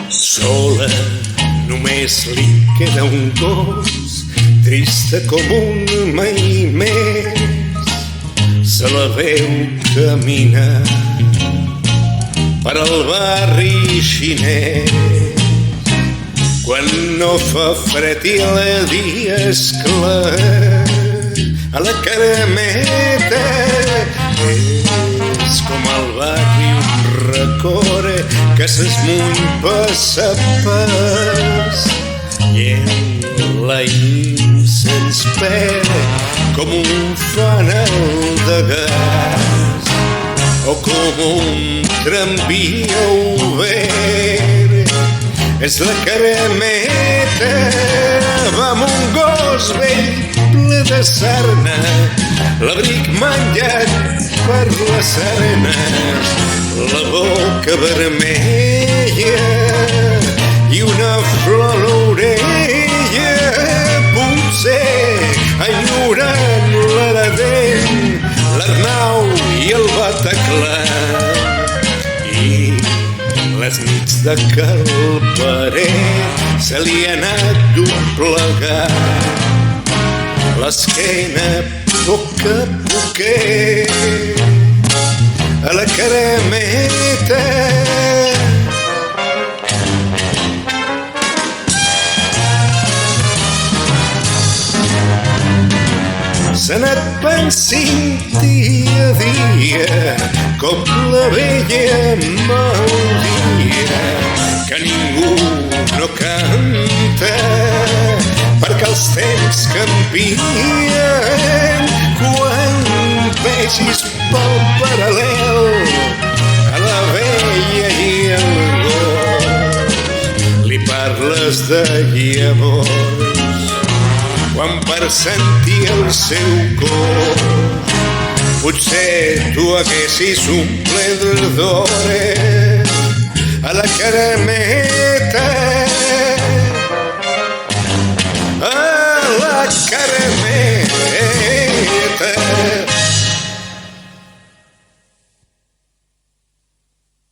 Sola només li queda un gos, trista com un mai més. Se la veu caminar per al barri xinès. Quan no fa fred i el dia és clar, a la Carameta és com al barri un record que s'esmuny pas a pas, i en la se'ns perd com un fanal de gas o com un tramvia obert. És la Carameta, va amb un gos vell ple de sarna, l'abric manllat per les arenes, la boca vermella i una flor a l'orella, potser enyorant l'Aradent, l'Arnau i el Bataclan. I les nits de Calparet se li ha anat doblegat l'esquena a poc a poquet a la Carameta. S'ha anat pensant dia a dia com la vella melodia que ningú no canta perquè els temps canvien. Quan vegis pel paral·lel a la vella i el gos, li parles de llavors, quan per sentir el seu cor potser tu haguessis un ple d'hores a la Carameta, a la Carameta.